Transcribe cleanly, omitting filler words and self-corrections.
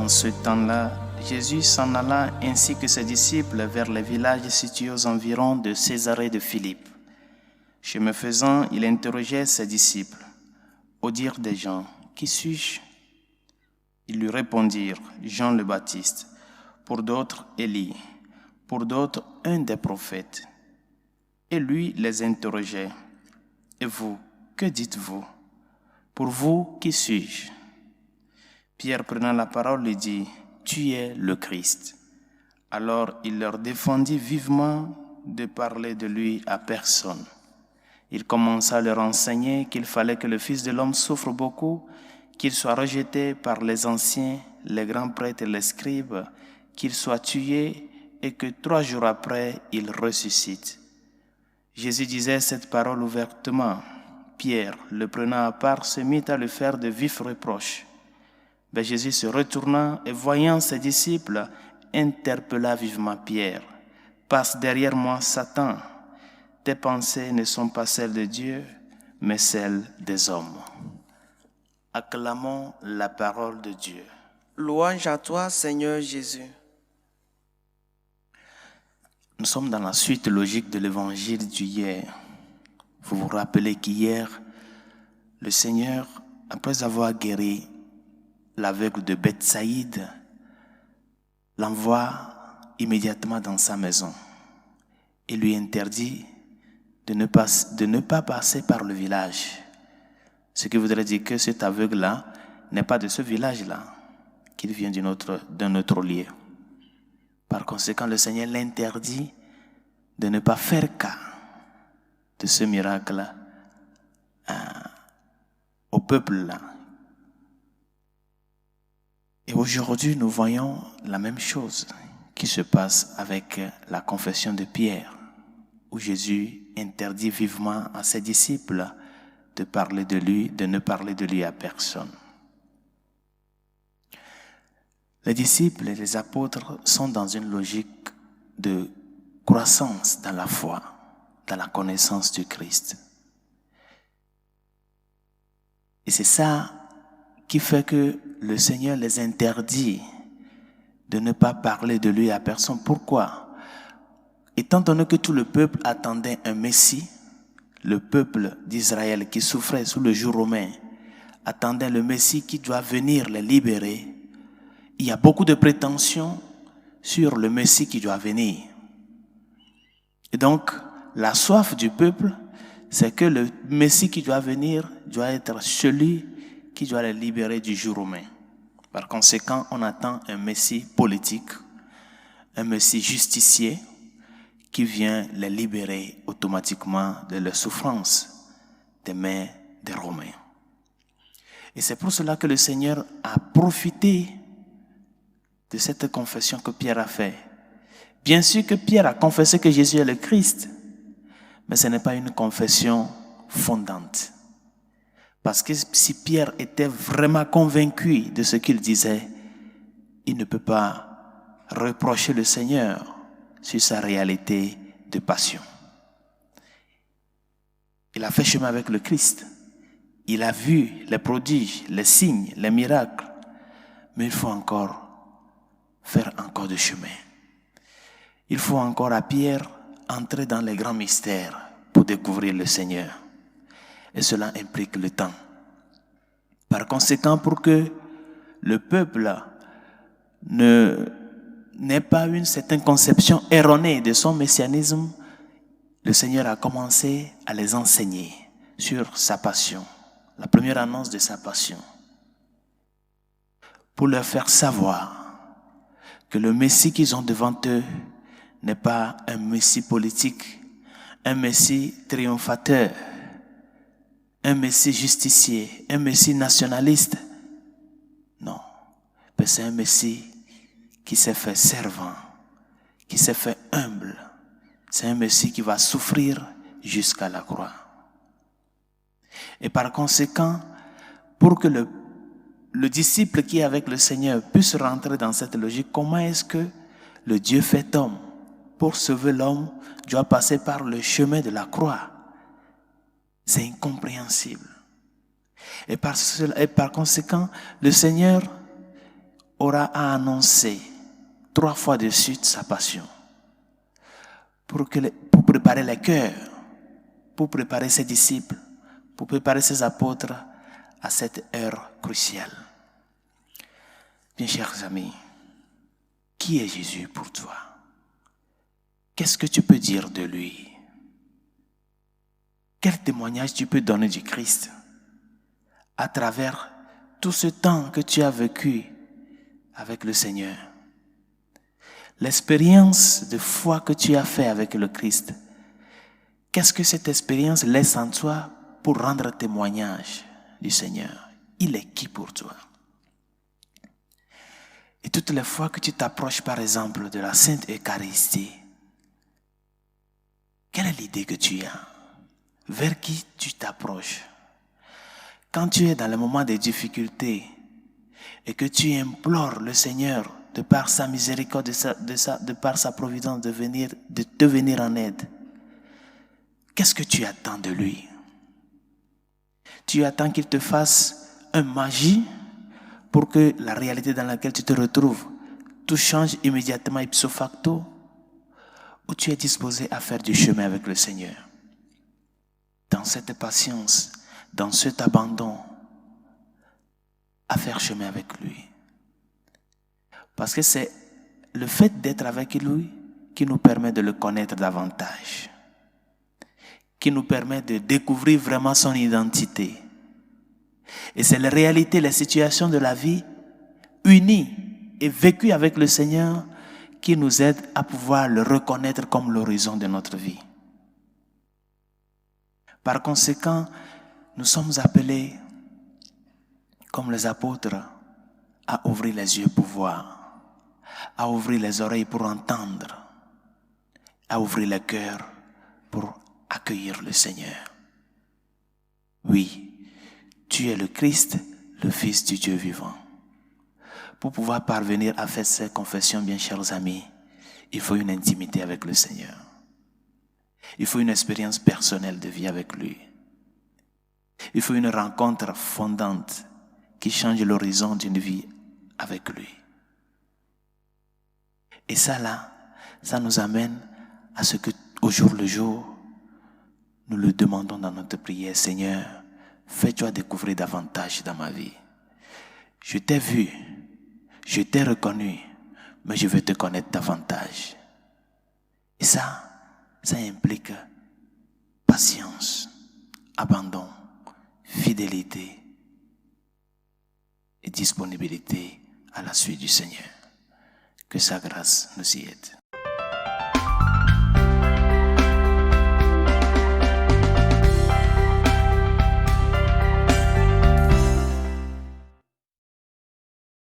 En ce temps-là, Jésus s'en alla ainsi que ses disciples vers les villages situés aux environs de Césarée de Philippe. Chemin faisant, il interrogeait ses disciples. Au dire des gens, qui suis-je? Ils lui répondirent, Jean le Baptiste, pour d'autres Élie, pour d'autres un des prophètes. Et lui les interrogeait, et vous, que dites-vous? Pour vous, qui suis-je? Pierre prenant la parole lui dit, tu es le Christ. Alors il leur défendit vivement de parler de lui à personne. Il commença à leur enseigner qu'il fallait que le Fils de l'homme souffre beaucoup, qu'il soit rejeté par les anciens, les grands prêtres et les scribes, qu'il soit tué et que 3 jours après, il ressuscite. Jésus disait cette parole ouvertement. Pierre, le prenant à part, se mit à lui faire de vifs reproches. Mais Jésus se retourna et voyant ses disciples, interpella vivement Pierre. « Passe derrière moi, Satan. Tes pensées ne sont pas celles de Dieu, mais celles des hommes. » Acclamons la parole de Dieu. Louange à toi, Seigneur Jésus. Nous sommes dans la suite logique de l'évangile d'hier. Vous vous rappelez qu'hier, le Seigneur, après avoir guéri l'aveugle de Bethsaïde, l'envoie immédiatement dans sa maison et lui interdit de ne pas passer par le village. Ce qui voudrait dire que cet aveugle-là n'est pas de ce village-là, qu'il vient d'un autre lieu. Par conséquent, le Seigneur l'interdit de ne pas faire cas de ce miracle au peuple-là. Et aujourd'hui, nous voyons la même chose qui se passe avec la confession de Pierre, où Jésus interdit vivement à ses disciples de parler de lui, de ne parler de lui à personne. Les disciples et les apôtres sont dans une logique de croissance dans la foi, dans la connaissance du Christ. Et c'est ça qui fait que le Seigneur les interdit de ne pas parler de lui à personne. Pourquoi? Étant donné que tout le peuple attendait un Messie, le peuple d'Israël qui souffrait sous le joug romain attendait le Messie qui doit venir les libérer. Il y a beaucoup de prétentions sur le Messie qui doit venir. Et donc, la soif du peuple, c'est que le Messie qui doit venir doit être celui qui doit les libérer du joug romain. Par conséquent, on attend un Messie politique, un Messie justicier qui vient les libérer automatiquement de leurs souffrances des mains des Romains. Et c'est pour cela que le Seigneur a profité de cette confession que Pierre a faite. Bien sûr que Pierre a confessé que Jésus est le Christ, mais ce n'est pas une confession fondante. Parce que si Pierre était vraiment convaincu de ce qu'il disait, il ne peut pas reprocher le Seigneur sur sa réalité de passion. Il a fait chemin avec le Christ. Il a vu les prodiges, les signes, les miracles. Mais il faut encore faire encore de chemin. Il faut encore à Pierre entrer dans les grands mystères pour découvrir le Seigneur. Et cela implique le temps. Par conséquent, pour que le peuple n'ait pas une certaine conception erronée de son messianisme, le Seigneur a commencé à les enseigner sur sa passion, la première annonce de sa passion, pour leur faire savoir que le Messie qu'ils ont devant eux n'est pas un Messie politique, un Messie triomphateur, un Messie justicier, un Messie nationaliste. Non, mais c'est un Messie qui s'est fait servant, qui s'est fait humble. C'est un Messie qui va souffrir jusqu'à la croix. Et par conséquent, pour que le disciple qui est avec le Seigneur puisse rentrer dans cette logique, comment est-ce que le Dieu fait homme, pour sauver l'homme, doit passer par le chemin de la croix? C'est incompréhensible. Et par conséquent, le Seigneur, aura à annoncer 3 fois de suite sa passion pour préparer les cœurs, pour préparer ses disciples, pour préparer ses apôtres à cette heure cruciale. Bien chers amis, qui est Jésus pour toi? Qu'est-ce que tu peux dire de lui? Quel témoignage tu peux donner du Christ à travers tout ce temps que tu as vécu avec le Seigneur? L'expérience de foi que tu as fait avec le Christ, qu'est-ce que cette expérience laisse en toi pour rendre témoignage du Seigneur? Il est qui pour toi? Et toutes les fois que tu t'approches par exemple de la Sainte Eucharistie, quelle est l'idée que tu as? Vers qui tu t'approches? Quand tu es dans le moment des difficultés et que tu implores le Seigneur de par sa miséricorde, de par sa providence de te venir en aide, qu'est-ce que tu attends de lui? Tu attends qu'il te fasse une magie pour que la réalité dans laquelle tu te retrouves, tout change immédiatement ipso facto, ou tu es disposé à faire du chemin avec le Seigneur? Dans cette patience, dans cet abandon, à faire chemin avec lui. Parce que c'est le fait d'être avec lui qui nous permet de le connaître davantage, qui nous permet de découvrir vraiment son identité. Et c'est la réalité, les situations de la vie unies et vécues avec le Seigneur qui nous aident à pouvoir le reconnaître comme l'horizon de notre vie. Par conséquent, nous sommes appelés, comme les apôtres, à ouvrir les yeux pour voir, à ouvrir les oreilles pour entendre, à ouvrir le cœur pour accueillir le Seigneur. Oui, tu es le Christ, le Fils du Dieu vivant. Pour pouvoir parvenir à faire cette confession, bien chers amis, il faut une intimité avec le Seigneur. Il faut une expérience personnelle de vie avec lui. Il faut une rencontre fondante qui change l'horizon d'une vie avec lui. Et ça là, ça nous amène à ce que au jour le jour, nous le demandons dans notre prière: Seigneur, fais-toi découvrir davantage dans ma vie. Je t'ai vu, je t'ai reconnu, mais je veux te connaître davantage. Et ça implique patience, abandon, fidélité et disponibilité à la suite du Seigneur. Que sa grâce nous y aide.